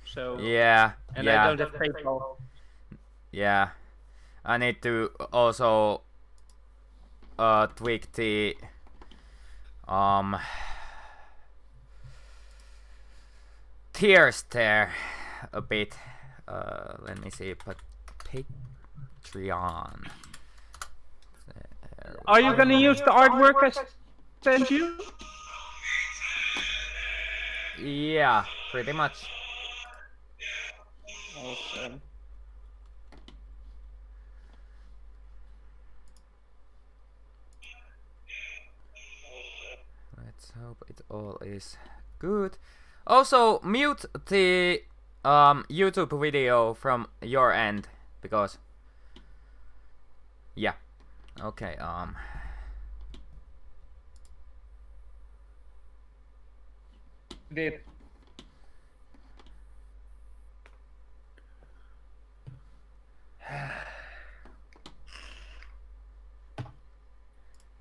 So Yeah. and Yeah. I don't have PayPal. Yeah. I need to also tweak the um tiers there a bit. Let me see, but Patreon. Are you gonna use the artwork I sent you? Yeah, pretty much. Awesome. Let's hope it all is good. Also, mute the YouTube video from your end because yeah. Okay. Did.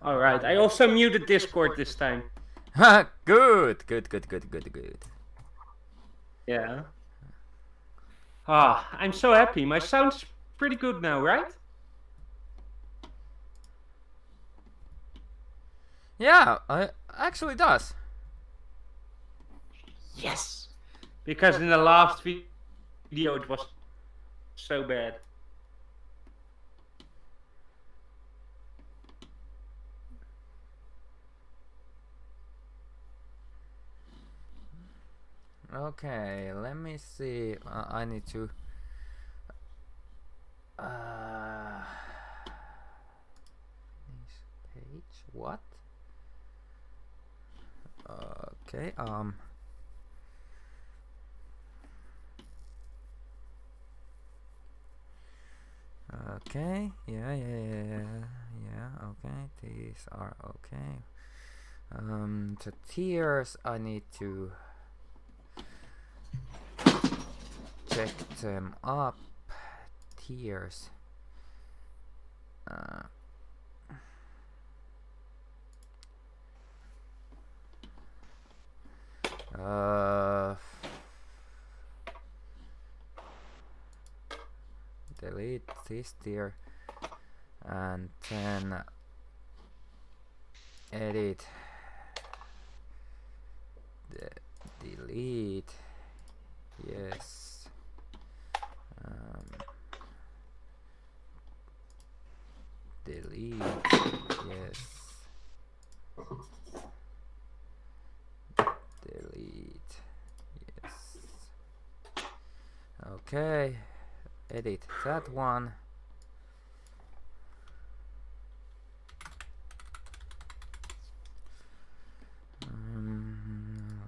All right. I also muted Discord this time. Good, good, good, good, good, good. Yeah. Ah, I'm so happy. My sound's pretty good now, right? Yeah, it actually does. Yes. Because in the last video it was so bad. Okay, let me see. I need to. This page. What? Okay. Okay. Yeah. Okay. These are okay. The tiers I need to check them up. Tiers. Delete this tier and then edit delete. Yes. Delete. Yes. Delete. Yes. Okay. Edit that one.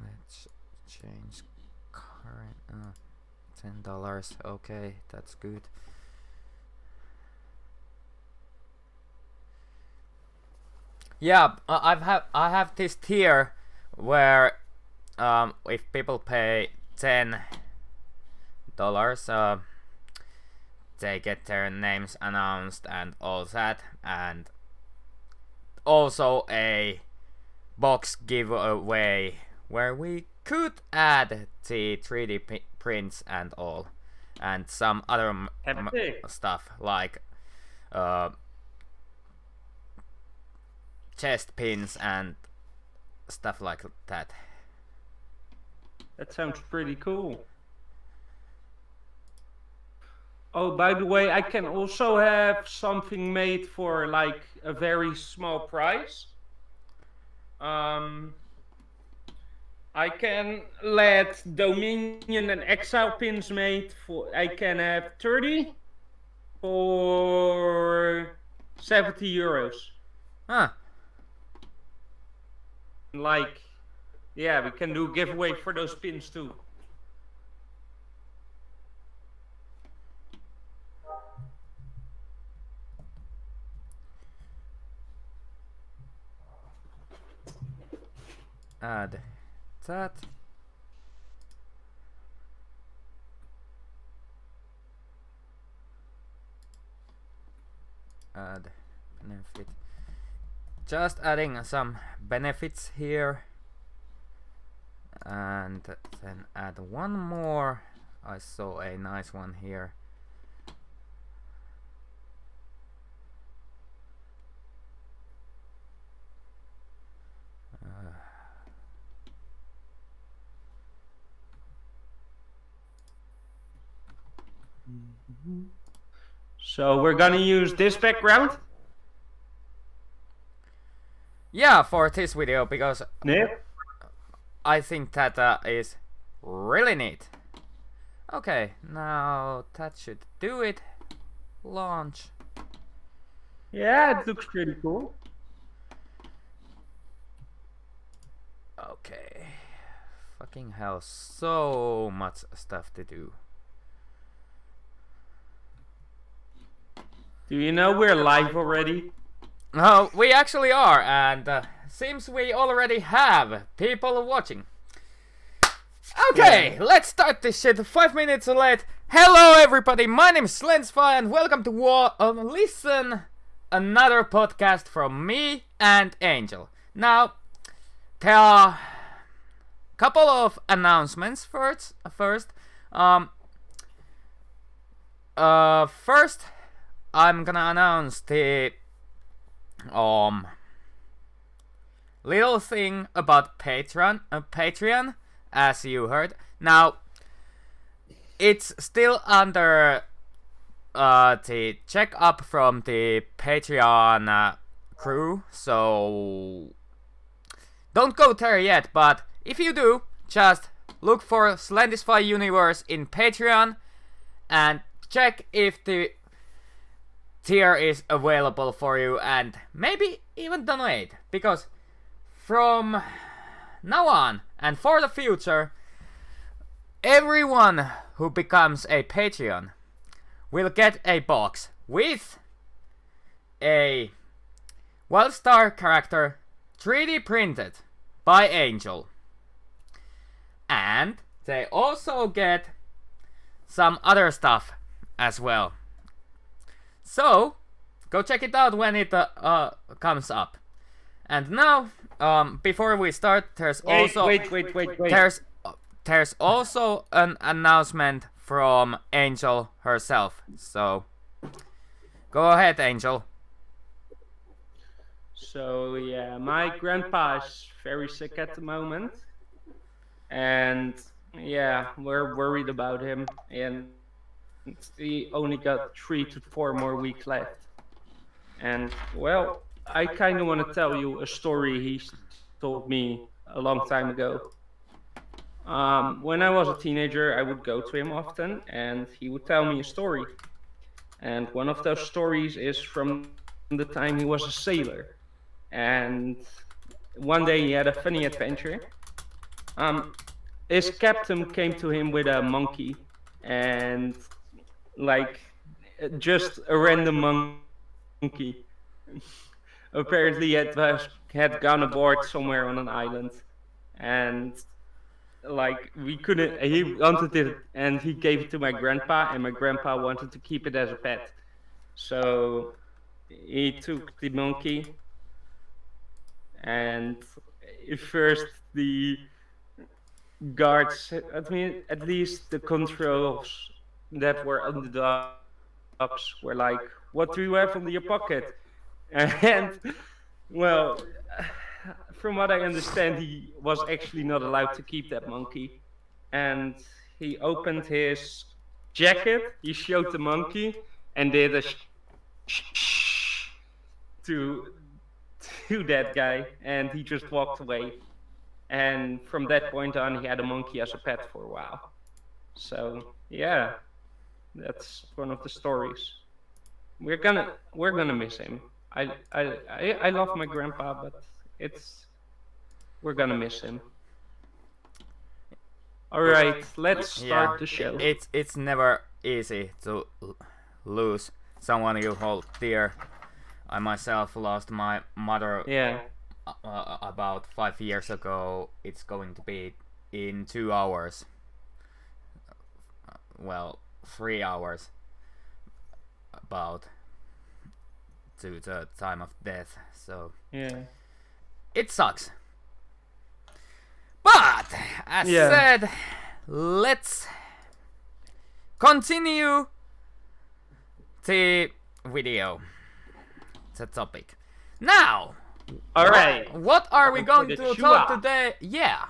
Let's change current $10. Okay, that's good. Yeah, I have this tier where if people pay $10, they get their names announced and all that, and also a box giveaway where we could add the 3D prints and all, and some other stuff like chest pins and stuff like that. That sounds pretty cool. Oh, by the way, I can also have something made for like a very small price. I can let Dominion and Exile pins made for. I can have 30 for €70. Huh. Like, yeah, we can do giveaway for those pins too. Add that. Add benefit. Just adding some benefits here. And then add one more I saw a nice one here. So we're gonna use this background? Yeah, for this video, because Yeah. I think that is really neat. Okay, now that should do it. Launch. Yeah, it looks pretty cool. Okay. Fucking hell, so much stuff to do. Do you know we're live already? Oh, we actually are, and seems we already have people watching. Okay, let's start this shit. 5 minutes late. Hello, everybody. My name is SlendisFi, and welcome to listen another podcast from me and Angel. Now, there are a couple of announcements first. First, I'm gonna announce the little thing about Patreon, as you heard. Now, it's still under the check up from the Patreon crew, so don't go there yet. But if you do, just look for SlendisFi Universe in Patreon and check if the tier is available for you, and maybe even donate, because from now on and for the future, everyone who becomes a Patreon will get a box with a Wildstar character 3D printed by Angel, and they also get some other stuff as well. So, go check it out when it comes up. And now, before we start, there's there's also an announcement from Angel herself. So, go ahead, Angel. So yeah, my grandpa is very sick at the moment, and yeah, we're worried about him, and he only got 3 to 4 more weeks left. And well, I kind of want to tell you a story he told me a long time ago. When I was a teenager, I would go to him often, and he would tell me a story. And one of those stories is from the time he was a sailor. And one day he had a funny adventure. His captain came to him with a monkey, and like just a random monkey. Apparently it had gone aboard somewhere on an island, and like he wanted it, and he gave it to my grandpa, and my grandpa wanted to keep it as a pet. So he took the monkey, and first the guards, at least the controls that were on the docks were like, "What do you have in your pocket?" And well, from what I understand, he was actually not allowed to keep that monkey. And he opened his jacket, he showed the monkey, and did a to that guy, and he just walked away. And from that point on, he had a monkey as a pet for a while. So yeah, that's one of the stories. We're gonna miss him. I love my grandpa, but we're gonna miss him. All right, let's start the show. It's never easy to lose someone you hold dear. I myself lost my mother. Yeah. About 5 years ago. It's going to be in 2 hours. Well, 3 hours. About to the time of death. So yeah, it sucks. But as said, let's continue the video, the topic. Now, Alright. what are we going The to Chua. talk today? Yeah,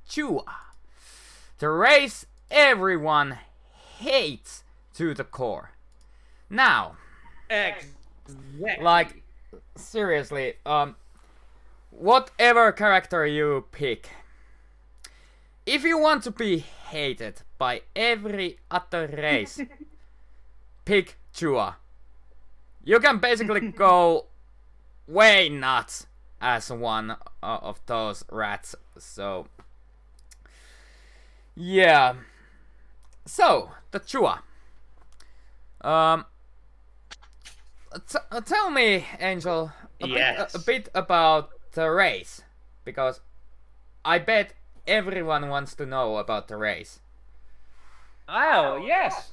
Chua. The race everyone hates to the core. Now, Exactly. like, seriously, whatever character you pick, if you want to be hated by every other race, pick Chua. You can basically go way nuts as one of those rats. So, yeah. So, the Chua. Tell me, Angel, Yes. a bit about the race, because I bet everyone wants to know about the race. Oh, yes.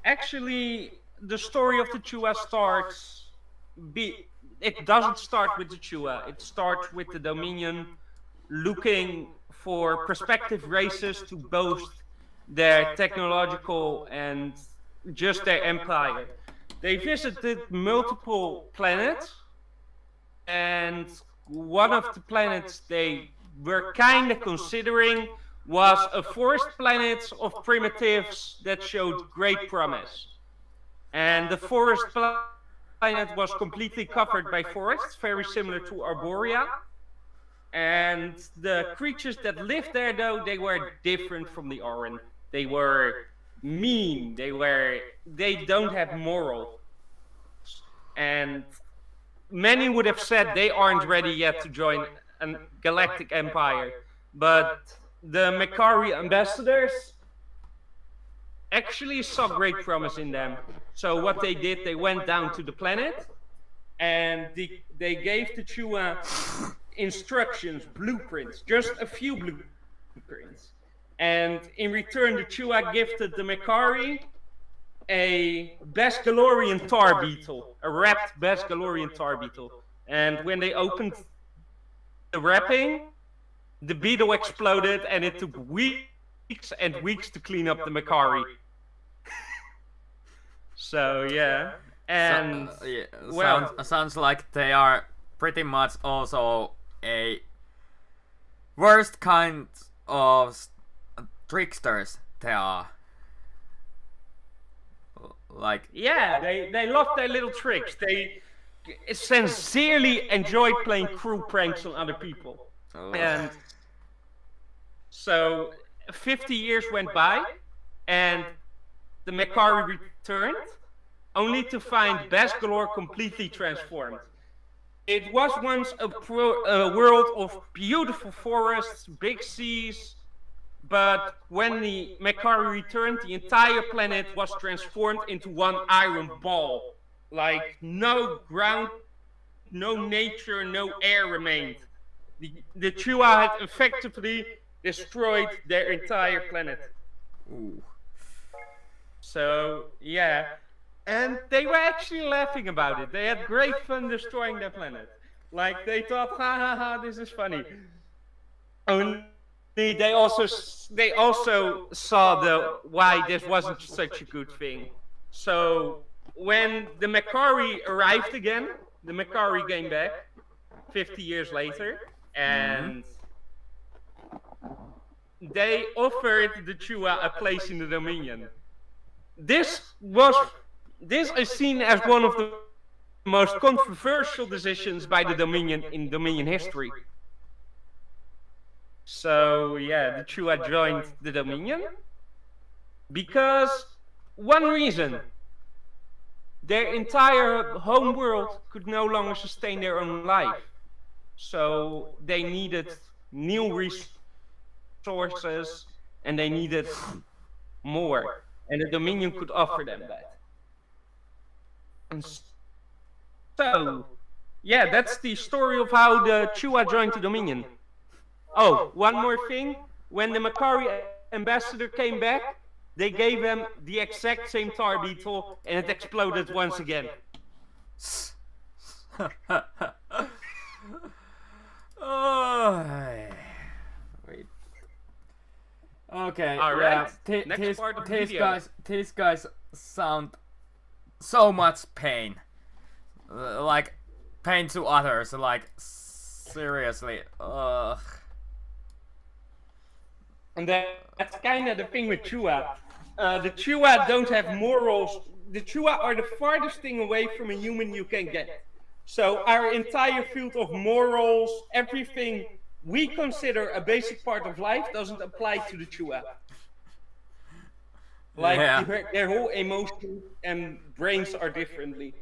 Actually, the story of the Chua starts. It doesn't start with the Chua. It starts with the Dominion looking for prospective races to boast their technological and just their empire. They visited multiple planets, and one of the planets they were kind of considering was a forest planet of primitives that showed great promise. And the forest planet was completely covered by forests, very similar to Arborea. And the creatures that lived there, though, they were different from the Oran. They were mean. They don't have morals. And many would have said they aren't ready yet to join a galactic empire. But the Makari ambassadors actually saw great promise in them. So what they did, they went down to the planet and they gave the Chua instructions, blueprints, just a few blueprints. And in return, the Chua gifted the Makari a Basgalorian tar beetle, a wrapped Basgalorian tar beetle. And when they opened the wrapping, the beetle exploded, and it took weeks and weeks to clean up the Makari. So yeah, and well, sounds like they are pretty much also a worst kind of tricksters. They are. Like, yeah, they loved their little tricks. They sincerely enjoyed playing cruel pranks on other people. And so 50 years went by, and the Makari returned, only to find Basgalore completely transformed. It was once a world of beautiful forests, big seas, but when the Makari returned, the entire planet was transformed into one iron ball. Like, no ground, no nature, no air remained. The Chua had effectively destroyed their entire planet. ooh. So, yeah. And they were actually laughing about it. They had great fun destroying their planet. Like, they thought, ha ha ha, this is funny. Only they also saw why this wasn't such a good thing. So when the Makari arrived again, the Makari came back 50 years later, and they offered the Chua a place in the Dominion. This is seen as one of the most controversial decisions by the Dominion in Dominion history. So yeah, the Chua joined the Dominion because one reason: their entire home world could no longer sustain their own life. So they needed new resources, and they needed more, and the Dominion could offer them that. And so yeah, that's the story of how the Chua joined the Dominion. Oh, one more thing. When the Makari ambassador came back, they gave him the exact same tar beetle, and it exploded once again. Oh, wait. Okay, All yeah. right. Next part of the These video. guys sound so much pain. Like pain to others. Like seriously. Ugh. And that's kind of the thing with Chua. The Chua don't have morals. The Chua are the farthest thing away from a human you can get. So our entire field of morals, everything we consider a basic part of life, doesn't apply to the Chua. Like Yeah. their whole emotions and brains are differently.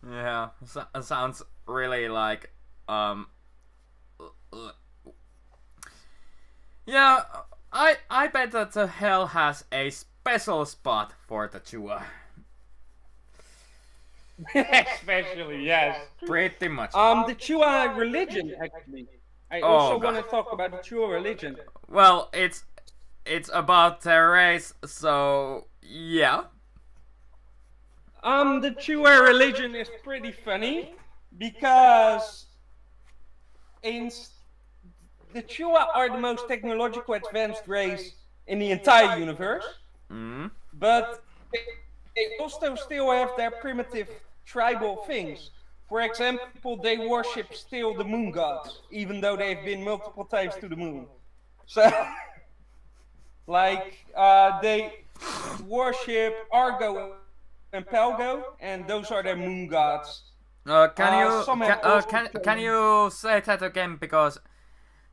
Yeah, sounds really like yeah, I bet that the hell has a special spot for the Chua. Especially, yes. Pretty much. The Chua religion, actually. I also want to talk about the Chua religion. Well, it's about their race, so yeah. The Chua religion is pretty funny because the Chua are the most technological advanced race in the entire universe, but they also still have their primitive tribal things. For example, they worship still the moon gods, even though they've been multiple times to the moon. So, like, they worship Argo and Pelgo, and those are their moon gods. Can you say that again, because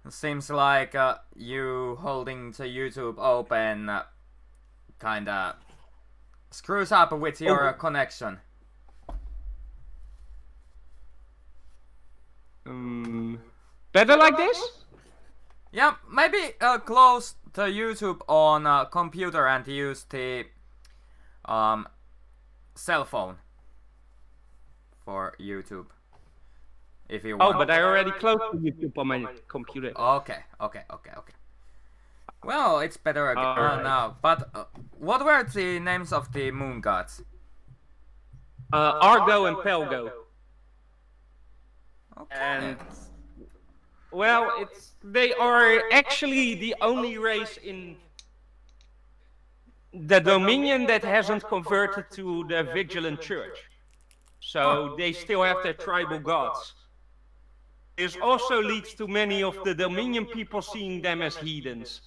it seems like you holding the YouTube open kinda screws up with your connection. Better like this? Yeah, maybe close the YouTube on computer and use the cell phone for YouTube. If you want. Oh, but I already closed YouTube on my computer. Okay. Well, it's better again now. But what were the names of the moon gods? Argo and Pelgo. Okay. And well, they are actually the only race in the Dominion that hasn't converted to the Vigilant Church. So they still have their tribal gods. This also leads to many of the Dominion people seeing them as heathens.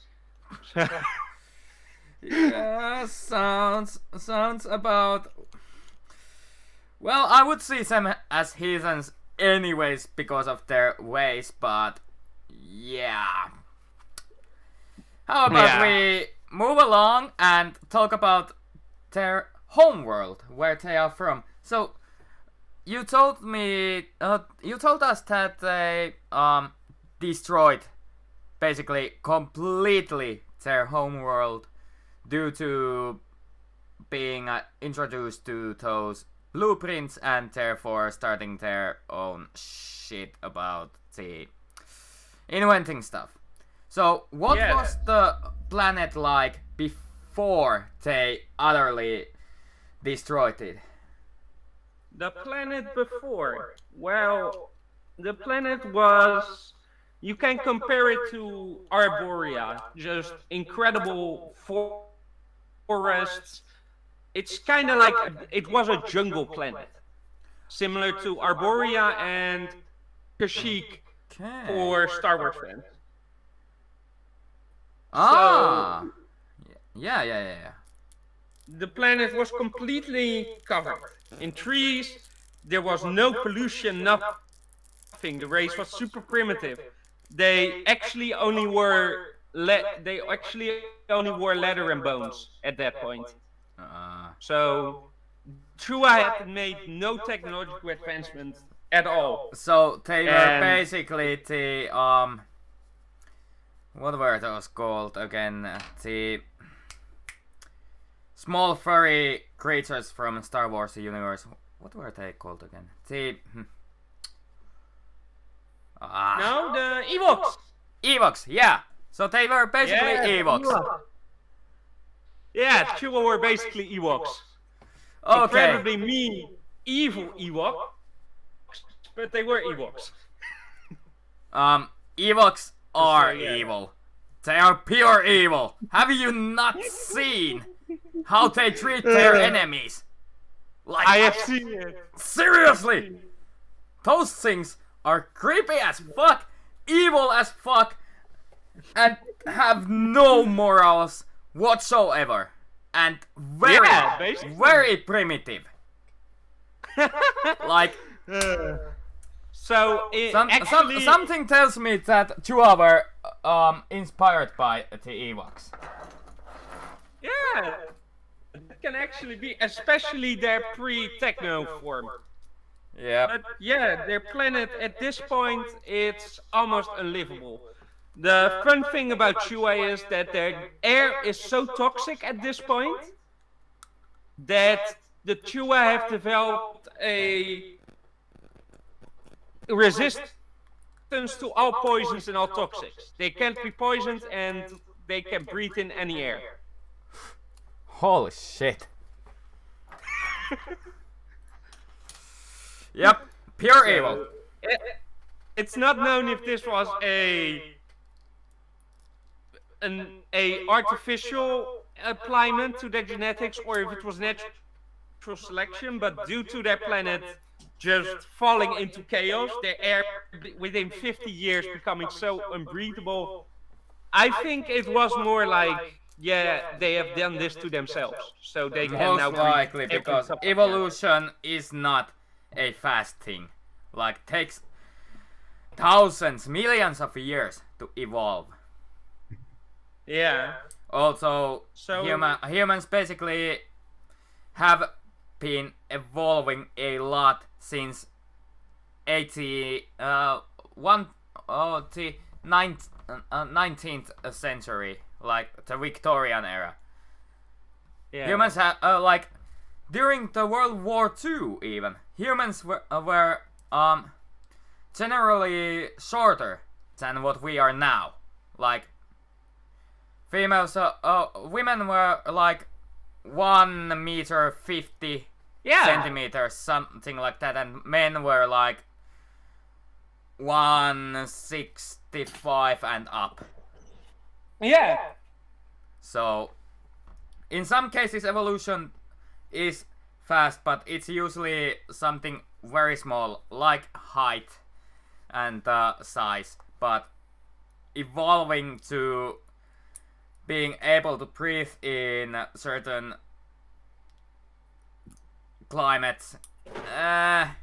Yeah, sounds about. Well, I would see them as heathens anyways because of their ways, but yeah. How about we move along and talk about their homeworld, where they are from? So, you told us that they destroyed basically completely their homeworld due to being introduced to those blueprints and therefore starting their own shit about the inventing stuff. So, what was the planet like before they utterly destroyed it? The planet before, well, the planet was, you can compare it to Arborea, just incredible forests. It's kind of like, it was a jungle planet, similar to Arborea and Kashyyyk for Star Wars fans. Ah! So, yeah. The planet was completely covered in trees. There was no pollution, nothing. The race was super primitive. They actually only wore leather and bones at that point. So Chua had made no technological advancement at all. So they were basically the what were those called again? The small furry creatures from Star Wars universe. What were they called again? The no, the Ewoks. Ewoks, yeah. So they were basically Ewoks. Yeah, Chua were basically Ewoks. Okay. Incredibly mean, evil Ewoks, but they were Ewoks. Ewoks are evil. They are pure evil. Have you not seen how they treat their enemies? Like, I have seen it. Seriously! Those things are creepy as fuck, evil as fuck, and have no morals whatsoever. And very primitive. Like, so something tells me that Chua were inspired by the Ewoks. Yeah, it can actually be, especially their pre-techno form. Yeah. But yeah, their planet at this point, it's almost unlivable. The fun thing about Chua is that their air is so toxic at this point that the Chua have developed a resistance to all poisons and all toxics. They can't be poisoned and they can breathe in any air. Holy shit. Yep, pure evil. It's not known if this was an artificial alignment to their genetics or if it was natural selection, but due to their planet just falling into chaos, their air within 50 years becoming so unbreathable, I think it was more like, yeah, they have done this to themselves, so they can now breathe. Most likely, because evolution is not a fast thing. Like, takes thousands, millions of years to evolve. Yeah. Also, humans basically have been evolving a lot since the 19th century, like the Victorian era. Yeah. Humans have like during the World War II even humans were generally shorter than what we are now. Like women were like 1 meter 50 centimeters, something like that, and men were like 165 and up. Yeah. So, in some cases, evolution is fast, but it's usually something very small, like height and size. But evolving to being able to breathe in certain climates, I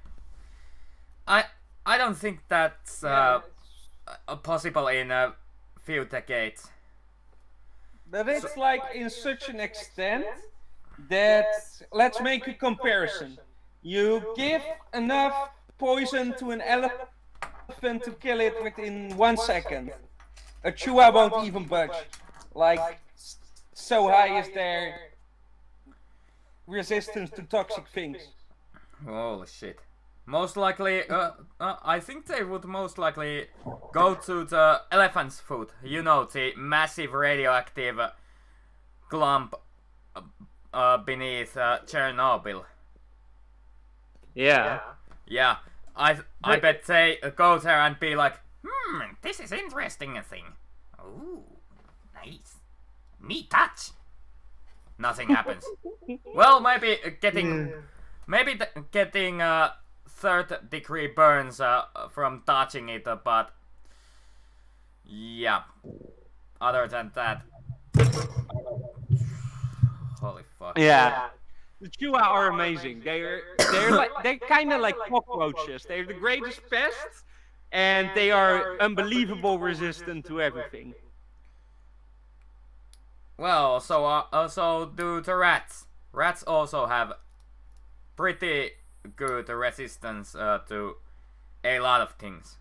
don't think that's possible in a few decades. But it's like in such an extent that, let's make a comparison. You give enough poison to an elephant to kill it within 1 second. A Chua won't even budge. Like, so high is their resistance to toxic things. Holy shit. Most likely, I think they would most likely go to the elephant's foot. You know, the massive radioactive clump beneath Chernobyl. Yeah. Yeah, I bet they go there and be like, this is interesting thing. Ooh, nice. Me touch. Nothing happens. Well, maybe getting third-degree burns from touching it, but yeah. Other than that, holy fuck. Yeah. The Chua are amazing. They're kind of like cockroaches. They're the greatest pests, and they are unbelievable resistant to everything. Well, so do the rats. Rats also have pretty good resistance to a lot of things.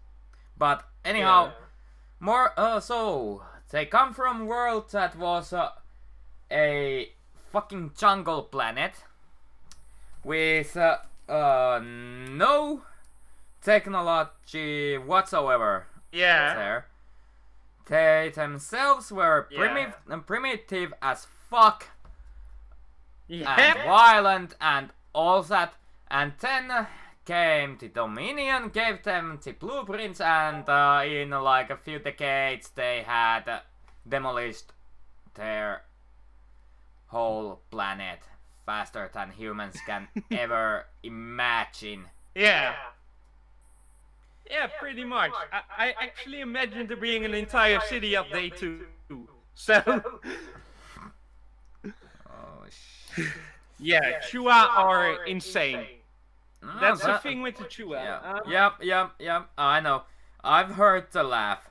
But anyhow, so they come from a world that was a fucking jungle planet with no technology whatsoever. Yeah. There. They themselves were primitive as fuck, and violent and all that, and then came the Dominion, gave them the blueprints, and in like a few decades they had demolished their whole planet faster than humans can ever imagine. Yeah. Yeah, pretty much. I actually imagined there being an entire city update too. So, Oh shit. yeah, Chua are insane. No, That's the that- thing with the Chua. Yeah. Yep. I know. I've heard the laugh.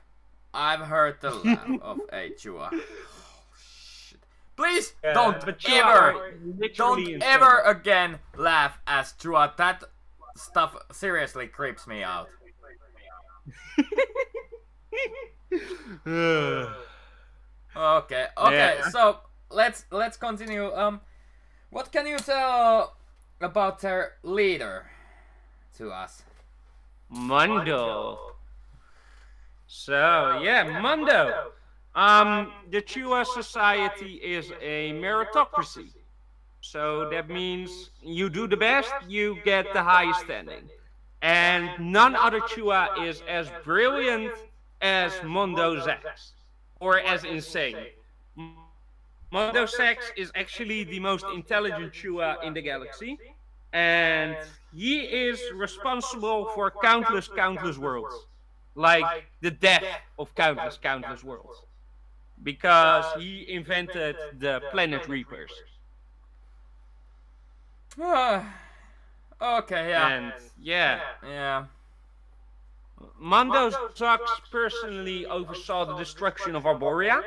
I've heard the laugh of a Chua. Oh, shit. Please don't but Chua ever, are literally don't insane. ever again laugh as Chua. That stuff seriously creeps me out. Okay. Yeah. So let's continue. What can you tell about their leader to us? Mundo. So, yeah, Mundo. The Chua society is a meritocracy. So that means you do the best, you get the highest standing. And none other Chua is as brilliant as Mondo Zax, or as insane. Mondo Zax is actually the most intelligent Chua in the galaxy, and he is responsible for countless worlds, like the death of countless worlds, because he invented the Planet Reapers. Okay, yeah. And yeah, Yeah. Mondo Zax personally oversaw the destruction of Arborea.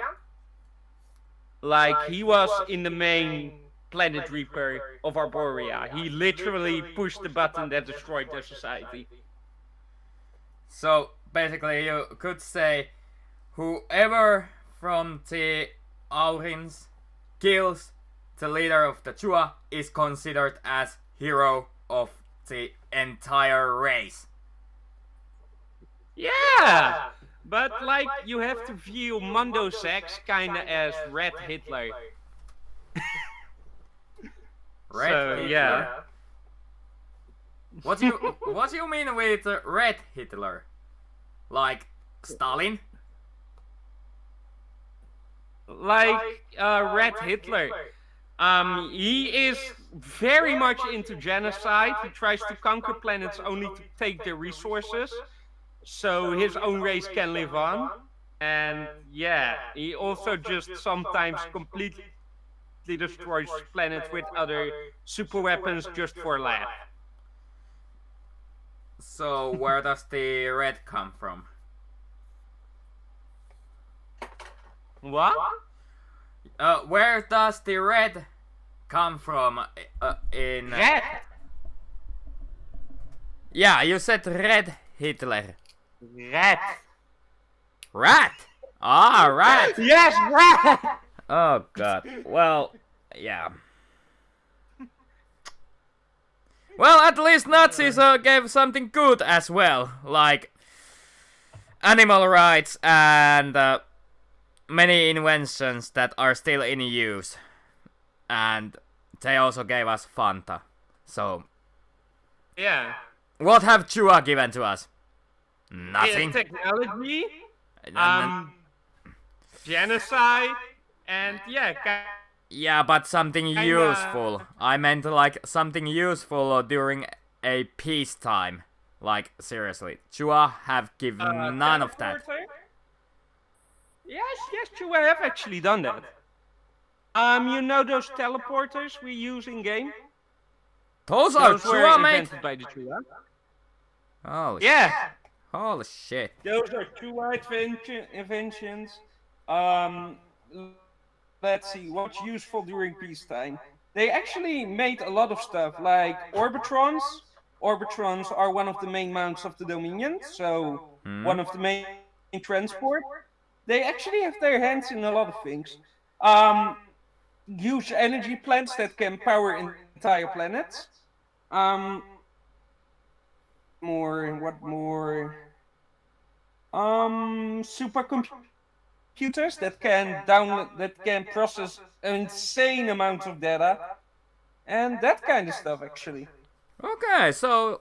Like, he was in the main Planet Reaper of Arborea. He literally pushed the button that destroyed their society. So basically you could say whoever from the Aurins kills the leader of the Chua is considered as hero of the entire race. Yeah! But, like, you have to view Mondo Zax kinda as Red Hitler. Red So, Hitler? yeah. What do you mean with Red Hitler? Like Stalin? Like, Red Hitler. He is very much into genocide. He tries to conquer planets only to take their resources, so his own race can live on. And yeah, he also just sometimes completely destroys planets with other super weapons just for a laugh. So where does the red come from? What? Where does the red come from in... Red! Yeah, you said Red Hitler. Red! Rat! Ah, rat! Yes, red! Oh god. Well, yeah. Well, at least Nazis gave something good as well, like animal rights and many inventions that are still in use. And they also gave us Fanta. So, Yeah. what have Chua given to us? Nothing. Technology, And- genocide, and yeah, Yeah, but something useful. I meant like something useful during a peacetime. Like, seriously. Chua have given none of that. teleporter? Yes, Chua have actually done that. You know those teleporters we use in game? Those are Those were Chua, mate! invented by the Chua. Oh, Yeah, holy shit. those are Chua inventions. Let's see, what's useful during peacetime? They actually made a lot of stuff, like Orbitrons. Orbitrons are one of the main mounts of the Dominion, so one of the main transport. They actually have their hands in a lot of things. Huge energy plants that can power entire planets. What more? Supercomputers that can process insane amounts of data, and that kind of stuff actually. Okay, so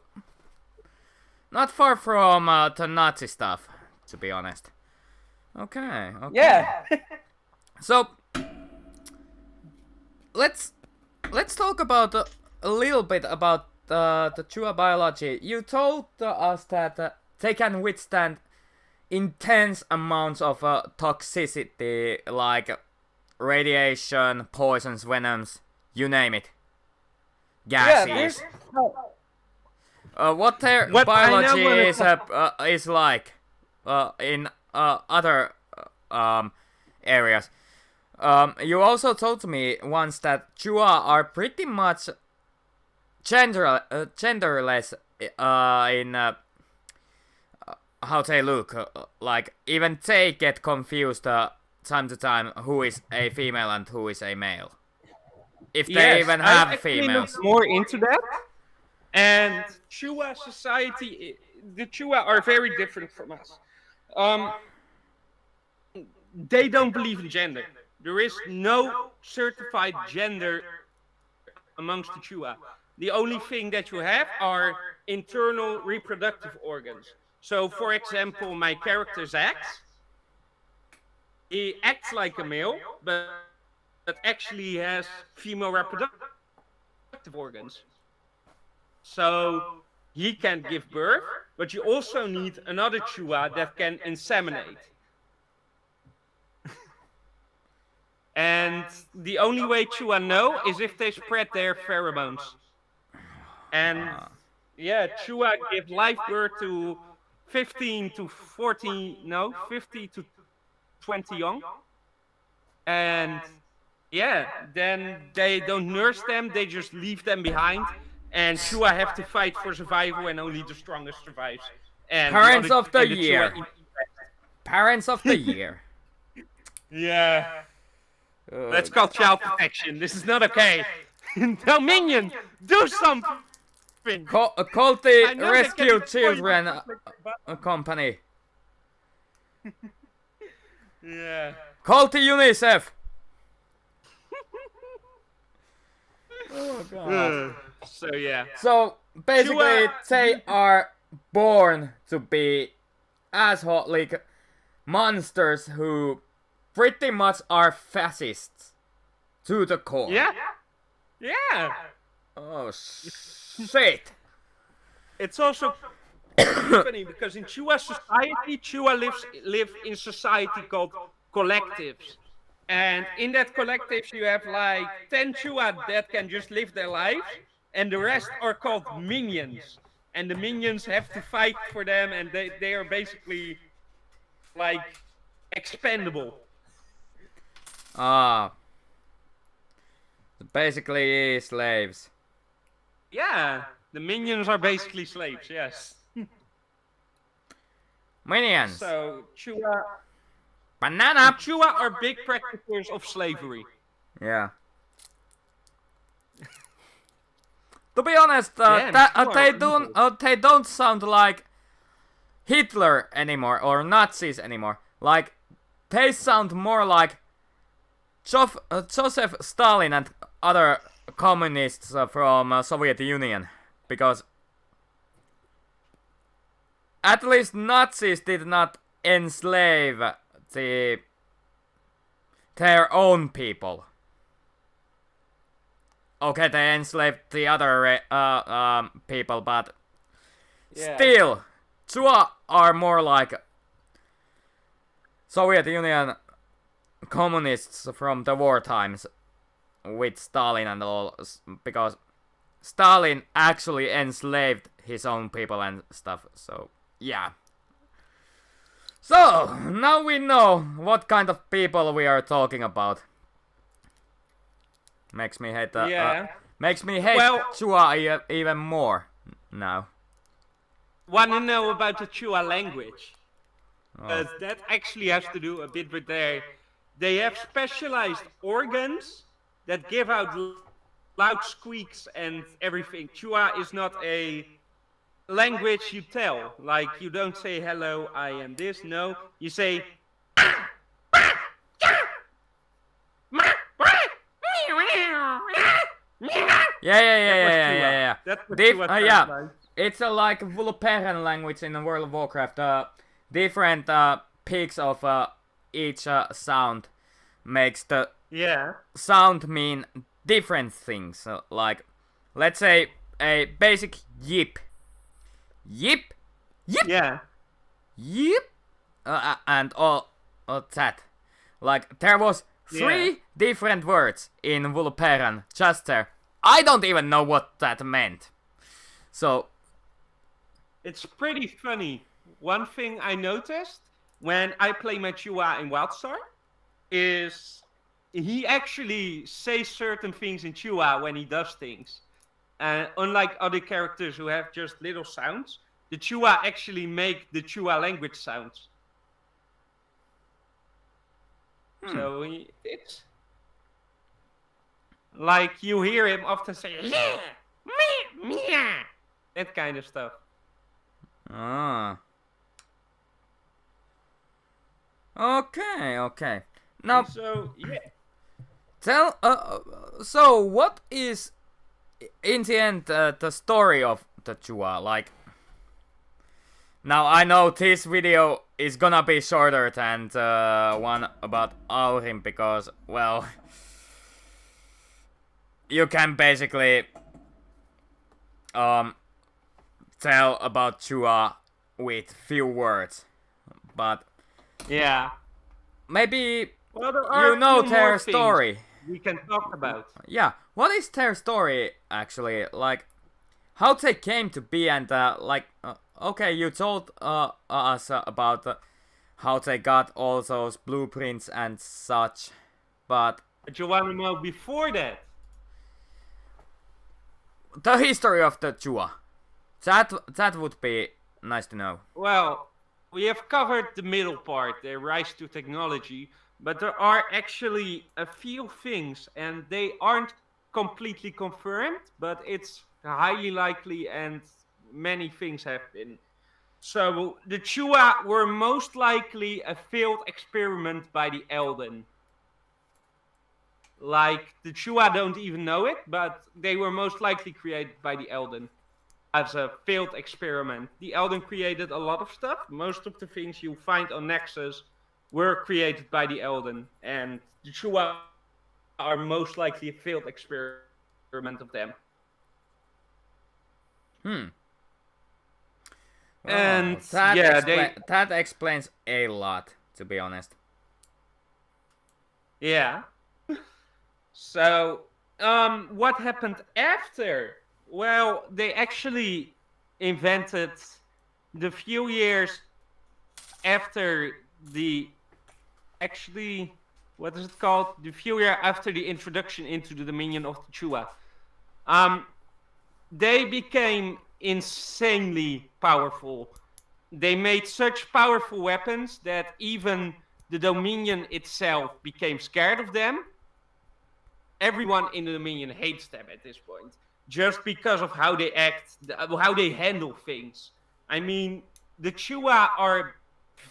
not far from the Nazi stuff, to be honest. Okay. Yeah. So let's talk about a little bit about the Chua biology. You told us that they can withstand intense amounts of toxicity, like radiation, poisons, venoms, you name it. Gases. What their biology is like in other areas. You also told me once that Chua are pretty much genderless in how they look. Like even they get confused time to time who is a female and who is a male. If they even have females. More into that. And Chua society, the Chua are very different from us. They don't believe in gender. There is no certified gender amongst the Chua. The only thing that you have are internal reproductive organs. So, for example, my character Zax, he acts like a male, but actually has female reproductive organs. So he can give birth, but you also need another Chua that can inseminate. And the only way Chua know is if they spread their pheromones. And yeah, Chua give live birth to 50 to 20 young. And yeah, then they don't nurse them, they just leave them behind. And Chua have to fight for survival, and only the strongest survives. And Parents of the year. Parents of the year. Yeah. That's called child protection. This is not okay. No, Minion, do something. Call the Rescue Children company. Yeah. Call the UNICEF. Oh god. So yeah. So basically, they are born to be asshole like monsters who pretty much are fascists to the core. Yeah. Yeah. Oh shit. It's also funny because in Chua society, Chua live in society called collectives. And in that collectives you have like 10 Chua that can just live their lives, and the rest are called minions. And the minions have to fight for them, and they are basically like expendable. Basically slaves. Yeah, the minions are basically slaves, yes. Minions. So Chua Banana. Chua are big practitioners of slavery. Yeah. To be honest, they don't sound like Hitler anymore or Nazis anymore. Like they sound more like Joseph Stalin and other communists from Soviet Union, because at least Nazis did not enslave their own people. Okay, they enslaved the other people, but still, Chua are more like Soviet Union communists from the war times with Stalin and all, because Stalin actually enslaved his own people and stuff, so yeah. So, now we know what kind of people we are talking about. Makes me hate Chua even more now. Wanna know about the Chua language? Because that actually has to do a bit with they have specialized organs that give out loud squeaks and everything. Chua is not a language you tell. Like, you don't say, hello, I am this. No, you say... Yeah. That's what Chua sounds like. It's like Vulperen language in World of Warcraft. Different peaks of each sound makes the Yeah. sound mean different things. Like, let's say a basic yip. Yip, yip, Yeah. yip, and all that. Like, there was three different words in Vulperan just there. I don't even know what that meant. So, It's pretty funny. One thing I noticed when I play my Chua in Wildstar is he actually says certain things in Chua when he does things. Unlike other characters who have just little sounds, the Chua actually make the Chua language sounds. So it's like you hear him often say, yeah, me, yeah, that kind of stuff. ah. Okay. Now, So yeah. tell. So, what is in the end the story of the Chua? Like, now I know this video is gonna be shorter than the one about Aurim because, well, you can basically tell about Chua with few words, but Yeah. maybe Well, there are you know a few their more things story. we can talk about. Yeah, what is their story actually? Like, how they came to be and okay, you told us about how they got all those blueprints and such, but But you want to know before that? the history of the Chua. That would be nice to know. Well, we have covered the middle part, the rise to technology, but there are actually a few things, and they aren't completely confirmed, but it's highly likely, and many things have been. So the Chua were most likely a failed experiment by the Elden. Like, the Chua don't even know it, but they were most likely created by the Elden as a failed experiment. The Elden created a lot of stuff. Most of the things you find on Nexus were created by the Elden, and the Chua are most likely a failed experiment of them. And that explains a lot, to be honest. Yeah. So, what happened after? Well, they actually invented the few years after the what is it called? The few years after the introduction into the Dominion of the Chua. They became insanely powerful. They made such powerful weapons that even the Dominion itself became scared of them. Everyone in the Dominion hates them at this point, just because of how they act, how they handle things. I mean, the Chua are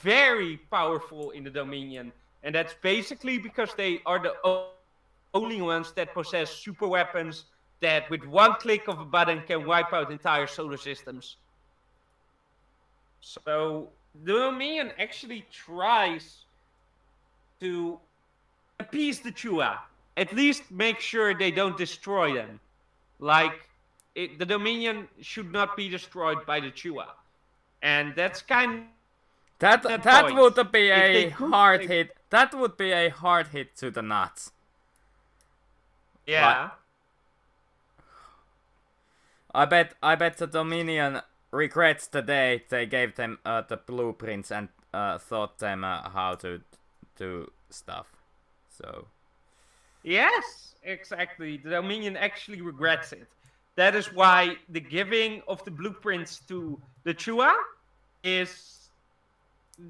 very powerful in the Dominion, and that's basically because they are the only ones that possess super weapons that with one click of a button can wipe out entire solar systems. So the Dominion actually tries to appease the Chua, at least make sure they don't destroy them. Like, the Dominion should not be destroyed by the Chua. And that's kind That would be a hard hit. That would be a hard hit to the nuts. Yeah. I bet the Dominion regrets the day they gave them the blueprints and taught them how to do stuff. So. Yes, exactly. The Dominion actually regrets it. That is why the giving of the blueprints to the Chua is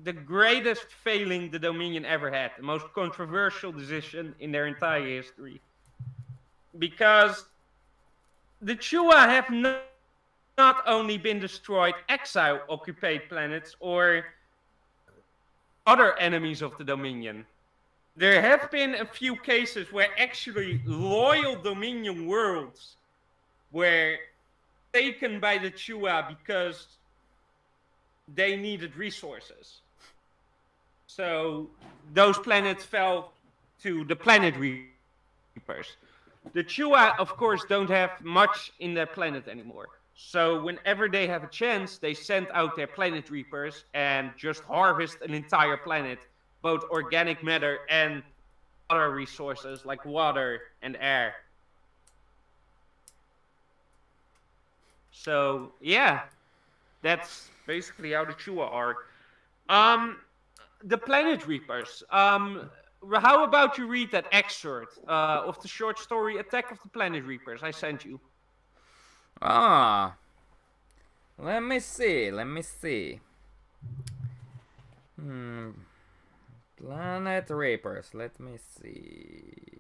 the greatest failing the Dominion ever had. The most controversial decision in their entire history. Because the Chua have not only been destroyed exile-occupied planets or other enemies of the Dominion. There have been a few cases where actually loyal Dominion worlds were taken by the Chua because they needed resources. So those planets fell to the planet reapers. The Chua, of course, don't have much in their planet anymore. So whenever they have a chance, they send out their planet reapers and just harvest an entire planet, both organic matter and other resources like water and air. So yeah, that's basically how the Chua are. Um, the Planet Reapers. How about you read that excerpt of the short story "Attack of the Planet Reapers" I sent you? Ah, let me see. Planet Reapers. Let me see.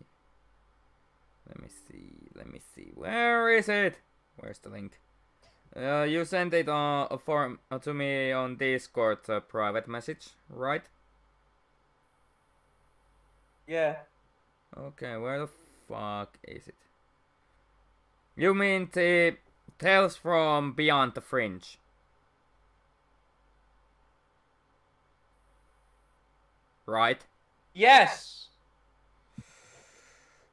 Where is it? Where's the link? You sent it to me on Discord private message, right? Yeah. Okay, where the fuck is it? You mean the Tales from Beyond the Fringe? Right? Yes.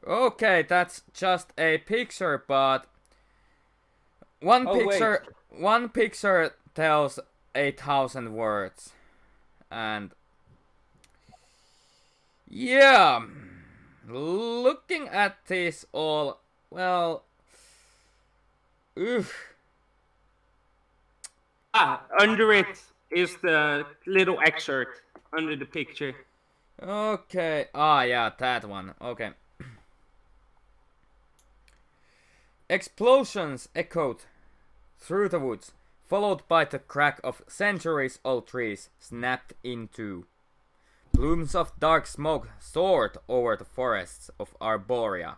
Okay, that's just a picture, but one picture tells 8,000 words. And yeah, looking at this all, well, oof. Under it is the little excerpt under the picture. Okay, yeah, that one. Okay. Explosions echoed through the woods, followed by the crack of centuries-old trees snapped in two. Plumes of dark smoke soared over the forests of Arborea.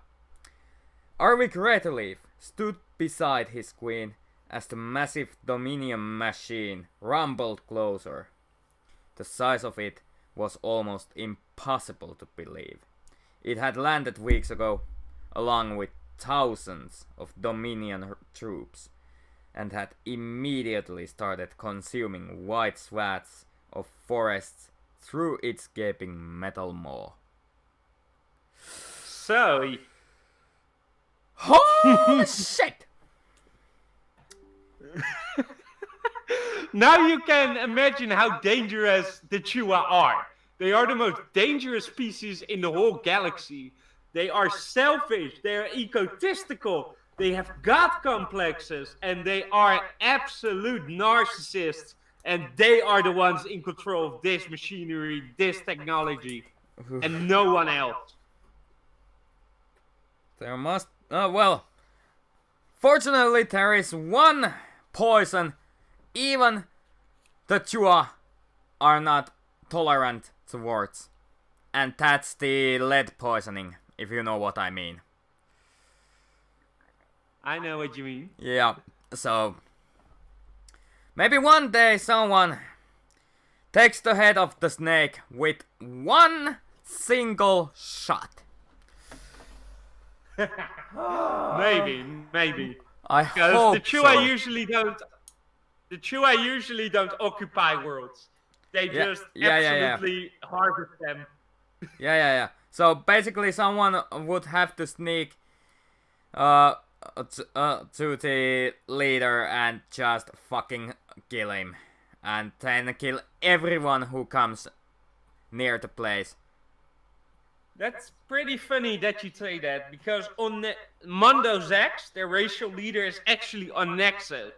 Arvik Redleaf stood beside his queen as the massive Dominion machine rumbled closer. The size of it was almost impossible to believe. It had landed weeks ago, along with thousands of Dominion troops, and had immediately started consuming wide swaths of forests through its gaping metal maw. So, holy shit! Now you can imagine how dangerous the Chua are. They are the most dangerous species in the whole galaxy. They are selfish, they are egotistical, they have god complexes, and they are absolute narcissists. And they are the ones in control of this machinery, this technology, and no one else. There must... well... Fortunately, there is one poison even the Chua are not tolerant towards. And that's the lead poisoning, if you know what I mean. I know what you mean. Yeah, so... Maybe one day someone takes the head of the snake with one single shot. Maybe. I hope the Chua usually don't occupy worlds. They just absolutely harvest them. Yeah. So basically, someone would have to sneak to the leader and just fucking kill him, and then kill everyone who comes near the place. That's pretty funny that you say that, because on Mondo Zax, their racial leader is actually on Nexus.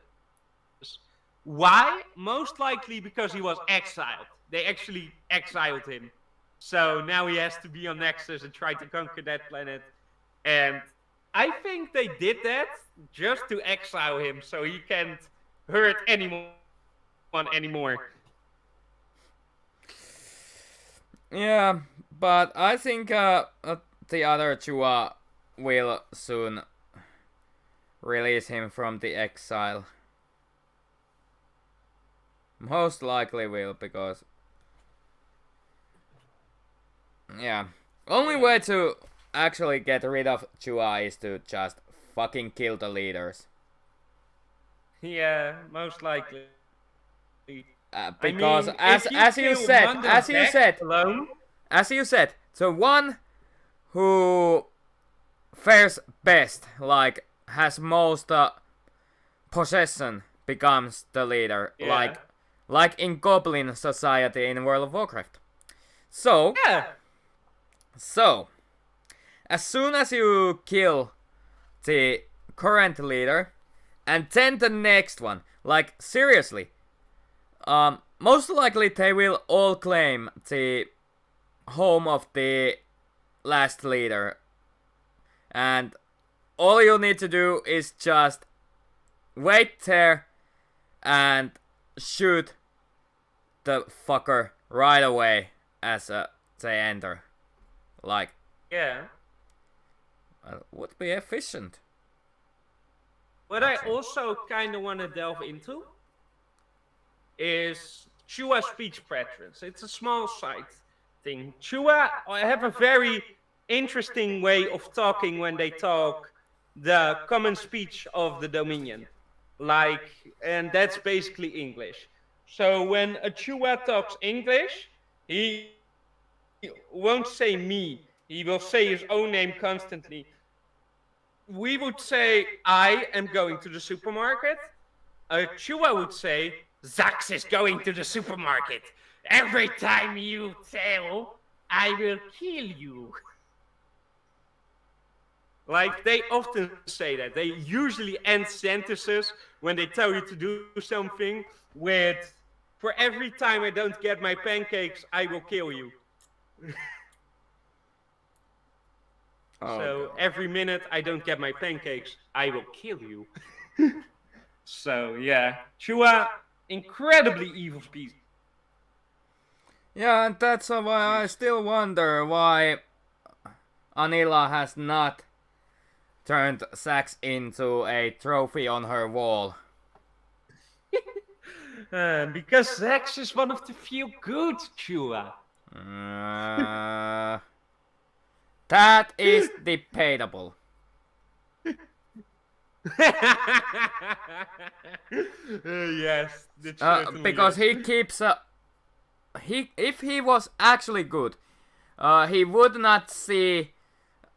Why? Most likely because he was exiled. They actually exiled him. So now he has to be on Nexus and try to conquer that planet. And I think they did that just to exile him so he can't hurt anyone anymore. Yeah, but I think the other Chua will soon release him from the exile. Most likely will, because... Yeah. Only way to actually get rid of Chua is to just fucking kill the leaders. Yeah, most likely. Because if as you kill said, Mando as you Vex said, alone, as you said, the one who fares best, like has most possession, becomes the leader, yeah. like in Goblin Society in World of Warcraft. So, Yeah. so as soon as you kill the current leader, and then the next one, like seriously, most likely they will all claim the home of the last leader, and all you need to do is just wait there and shoot the fucker right away as they enter. Like, Yeah. would be efficient. What I also kind of want to delve into is Chua speech patterns. It's a small side thing. Chua have a very interesting way of talking when they talk the common speech of the Dominion. And that's basically English. So when a Chua talks English, he won't say me. He will say his own name constantly. We would say, I am going to the supermarket. A Chua would say, Zax is going to the supermarket. Every time you tell, I will kill you. Like, they often say that. They usually end sentences when they tell you to do something with, for every time I don't get my pancakes, I will kill you. So every minute I don't get my pancakes, I will kill you. So yeah, Chua, incredibly evil species. Yeah, and that's why I still wonder why Anila has not turned Sax into a trophy on her wall. Because Zax is one of the few good Chua. That is debatable. Yes, because he keeps if he was actually good, he would not see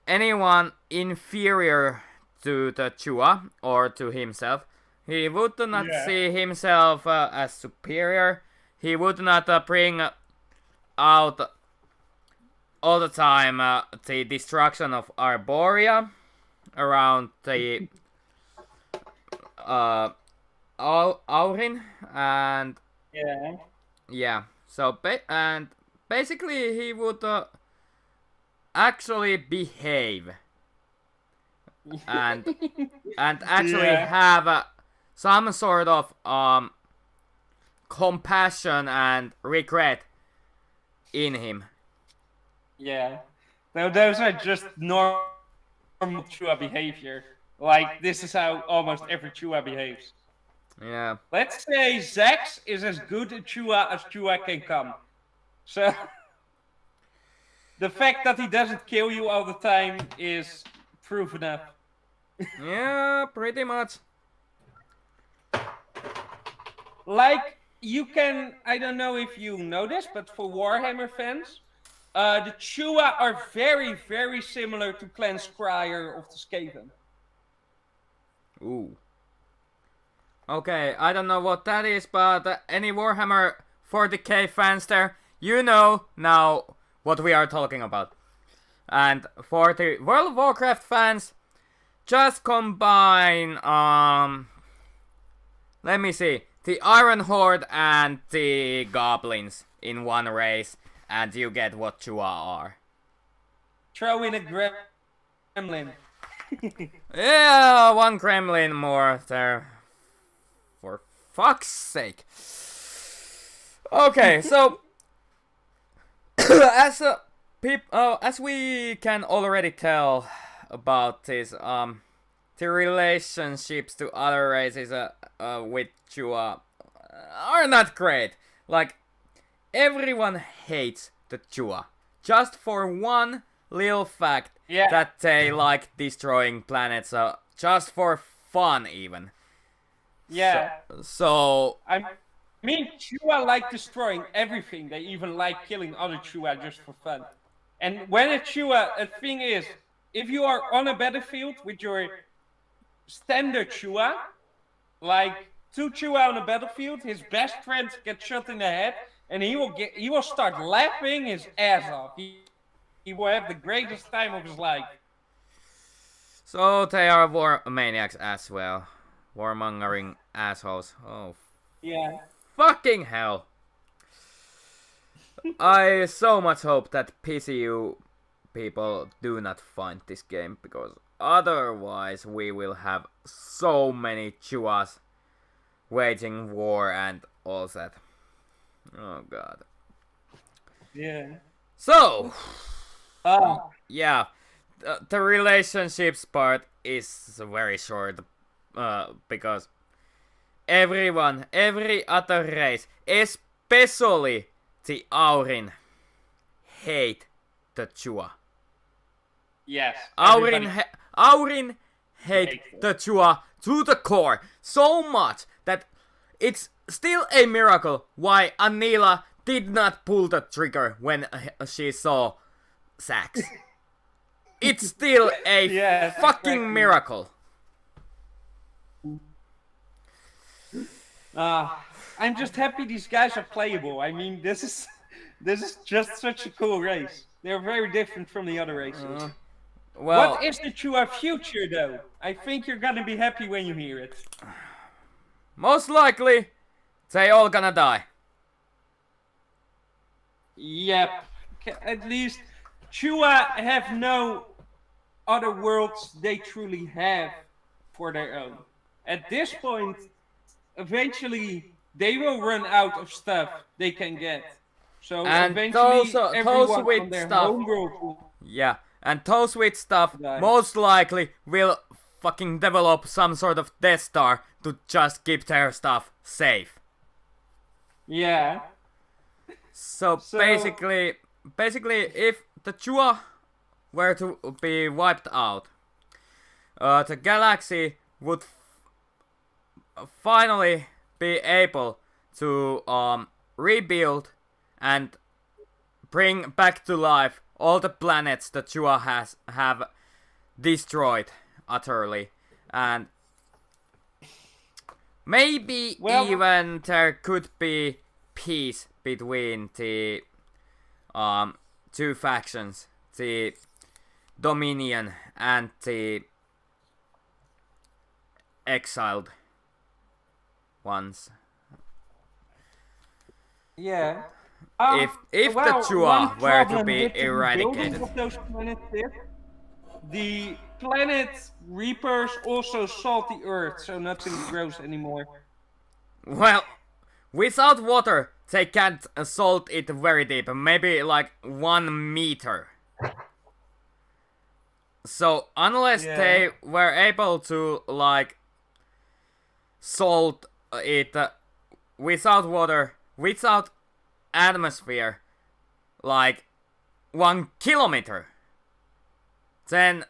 anyone inferior to the Chua or to himself. He would not see himself as superior. He would not bring out all the time the destruction of Arborea around the Aurin, and yeah. So and basically he would actually behave and actually have some sort of compassion and regret in him. Yeah. No, those are just normal Chua behavior. Like, this is how almost every Chua behaves. Yeah. Let's say Zax is as good a Chua as Chua can come. So, the fact that he doesn't kill you all the time is proof enough. Yeah, pretty much. Like, you can, I don't know if you know this, but for Warhammer fans, the Chua are very, very similar to Clan Scryer of the Skaven. Ooh. Okay, I don't know what that is, but any Warhammer 40k fans there, you know now what we are talking about. And for the World of Warcraft fans, just combine, let me see, the Iron Horde and the Goblins in one race, and you get what Chua are. Throw in a gremlin. Yeah, one gremlin more there. For fuck's sake. Okay, so as we can already tell about this, the relationships to other races with Chua are not great. Like, everyone hates the Chua just for one little fact that they like destroying planets, just for fun even. Yeah. So Me and Chua like destroying everything. They even like killing other Chua just for fun. And when a Chua, the thing is, if you are on a battlefield with your standard Chua, like two Chua on a battlefield, his best friend gets shot in the head, and he will start laughing his ass off. He will have the greatest time of his life. So they are war maniacs as well. Warmongering assholes. Oh, Yeah. fucking hell. I so much hope that PCU people do not find this game, because otherwise we will have so many Chuas waging war and all that. Oh god. Yeah. So, Oh. yeah, the relationships part is very short, because every other race, especially the Aurin, hate the Chua. Yes. Aurin hate Hateful. the Chua to the core so much that it's still a miracle why Anila did not pull the trigger when she saw Sax. It's still a Yes, fucking exactly. miracle. I'm just happy these guys are playable. I mean, this is just such a cool race. They're very different from the other races. Well, What is the Chua future, though? I think you're gonna be happy when you hear it. most likely they all gonna die. Yep. At least Chua have no other worlds they truly have for their own. At this point, eventually they will run out of stuff they can get. So And eventually those everyone with on their stuff- home world will Yeah, and those with stuff die. most likely will fucking develop some sort of Death Star to just keep their stuff safe. Yeah. So, So- basically, if the Chua were to be wiped out, the galaxy would finally be able to rebuild and bring back to life all the planets the Chua have destroyed utterly, and maybe Well- even there could be peace between the two factions, the Dominion and the exiled ones. Yeah. If the Chua were to be eradicated. Of those planets is, the planet Reapers also salt the earth, so nothing grows anymore. Well, without water, they can't salt it very deep, maybe like 1 meter. So unless Yeah. they were able to like salt it without water, without atmosphere, like 1 kilometer, then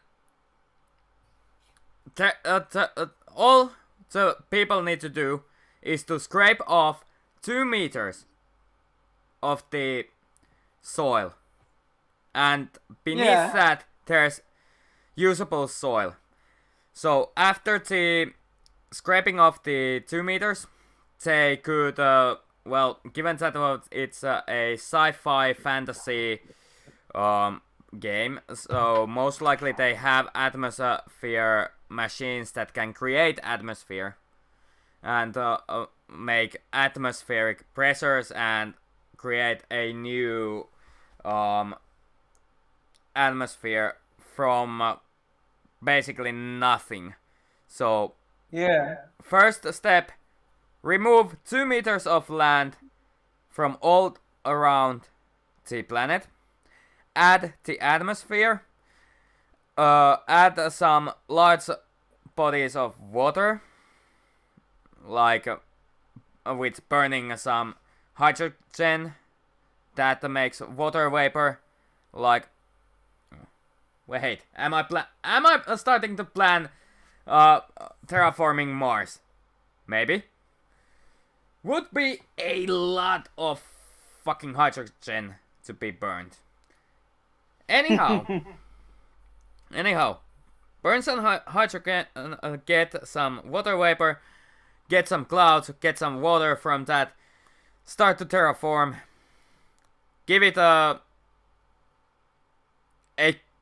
all the people need to do is to scrape off 2 meters of the soil, and beneath Yeah. that there's usable soil. So after the scraping off the 2 meters, they could well, given that it's a sci-fi fantasy game, so most likely they have atmosphere machines that can create atmosphere and make atmospheric pressures and create a new atmosphere from basically nothing. So Yeah. first step, remove 2 meters of land from all around the planet. Add the atmosphere. Add some large bodies of water, like with burning some hydrogen that makes water vapor. Like, wait, am I starting to plan terraforming Mars? Maybe. would be a lot of fucking hydrogen to be burned. Anyhow, burn some hydrogen, get some water vapor, get some clouds, get some water from that, start to terraform, give it a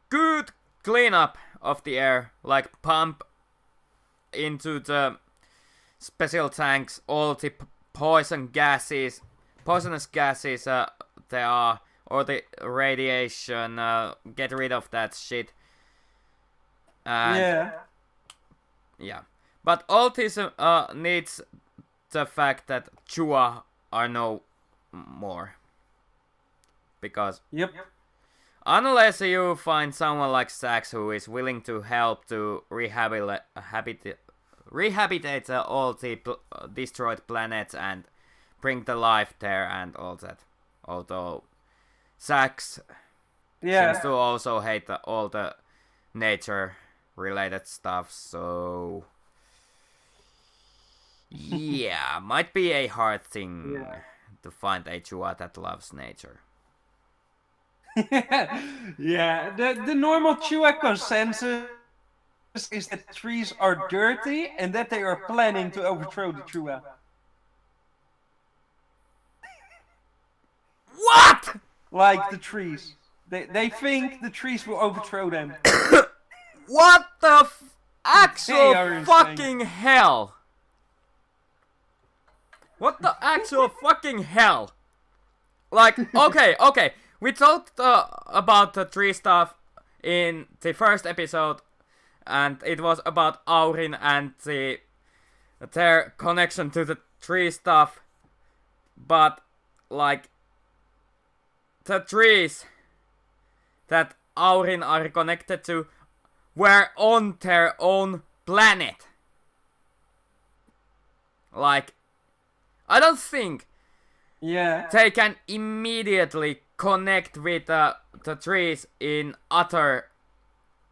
good cleanup of the air, like pump into the special tanks all the poisonous gases there are, or the radiation, get rid of that shit. And yeah. But all this needs the fact that Chua are no more. Because unless you find someone like Sax who is willing to help to rehabilitate all the destroyed planets and bring the life there and all that. Although Sax seems to also hate all the nature-related stuff, so yeah, might be a hard thing to find a Chua that loves nature. Yeah, the normal Chua consensus is that trees are dirty and that they are planning to overthrow the Chua. What? Like the trees. They think the trees will overthrow them. What the actual fucking hell? What the actual fucking hell? Like, okay. We talked about the tree stuff in the first episode, and it was about Aurin and their connection to the tree stuff. But, like, the trees that Aurin are connected to were on their own planet. Like, I don't think they can immediately connect with the trees in other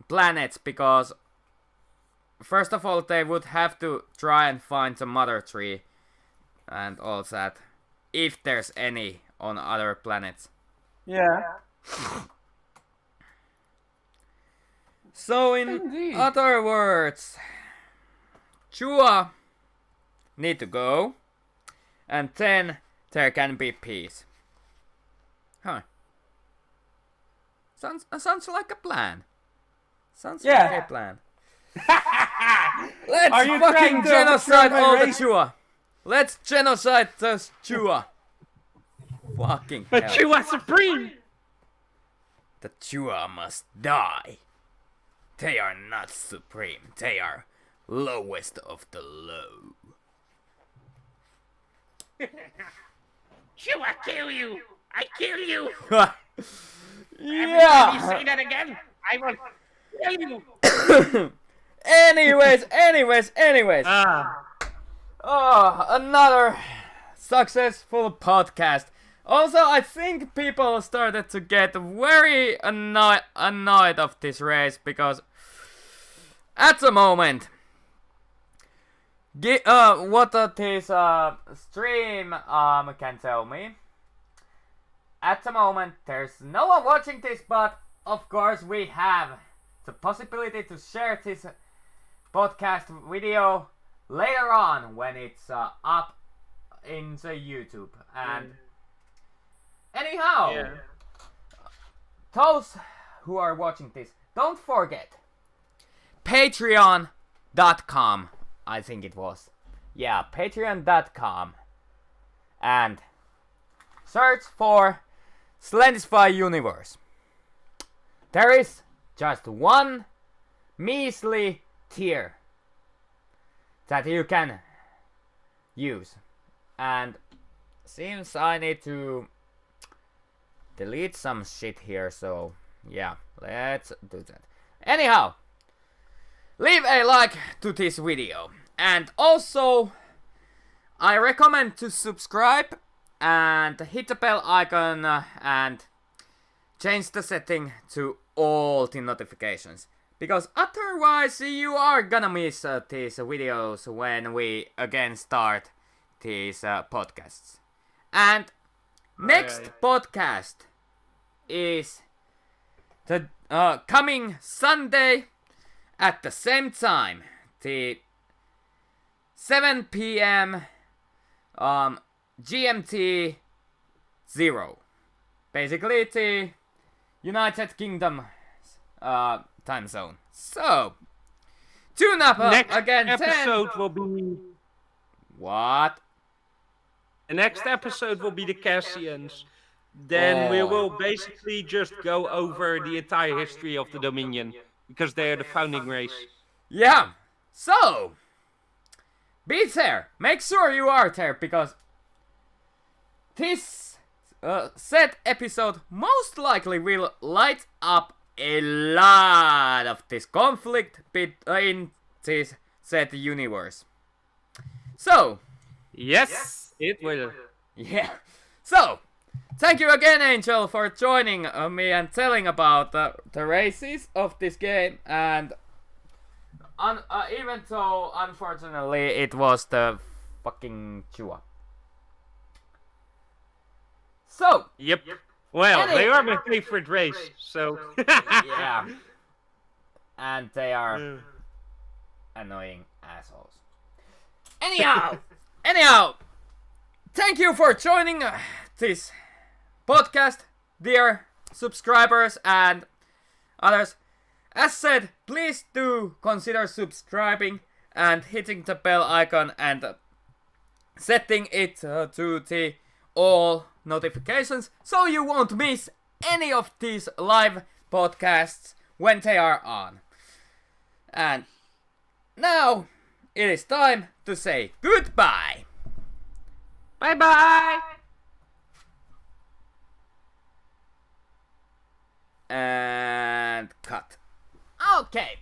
planets, because first of all they would have to try and find the mother tree and all that, if there's any on other planets. So in other words, Chua need to go, and then there can be peace. Huh. Sounds like a plan. Sounds like a plan. Let's fucking genocide all the Chua. Let's genocide the Chua. Fucking hell. The Chua Supreme! The Chua must die. They are not supreme. They are lowest of the low. Chua, kill you! I kill you! Yeah! Every time you say that again, I will kill you! Anyways. Oh, another successful podcast. Also, I think people started to get very annoyed of this race, because at the moment, what this stream can tell me, at the moment there's no one watching this, but of course we have the possibility to share this podcast video later on when it's up in the YouTube. And anyhow, those who are watching this, don't forget patreon.com, I think it was. Yeah, patreon.com, and search for SlendisFi Universe. There is just one measly tier that you can use, and seems I need to delete some shit here, so yeah, let's do that. Anyhow, leave a like to this video, and also I recommend to subscribe and hit the bell icon and change the setting to all the notifications, because otherwise you are gonna miss these videos when we again start these podcasts. And next podcast is the coming Sunday at the same time, the 7 p.m. GMT 0. Basically the United Kingdom time zone. So, tune up Next again. episode will be... What? The next episode will be the Cassians. Then we will basically just go over the entire history of the Dominion, because they are the founding race. Yeah. So, be there. Make sure you are there, because this said episode most likely will light up a lot of this conflict in this said universe. So, Yes, it will. yeah. So, thank you again, Angel, for joining me and telling about the races of this game. And even though, unfortunately, it was the fucking Chua. So, Yep. Well, they are my favorite race, so... yeah. And they are annoying assholes. Anyhow, thank you for joining this podcast, dear subscribers and others. As said, please do consider subscribing and hitting the bell icon and setting it to the all notifications so you won't miss any of these live podcasts when they are on. And now it is time to say goodbye. Bye bye! And cut. Okay.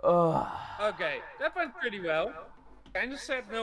Okay, that went pretty well. Kinda sad no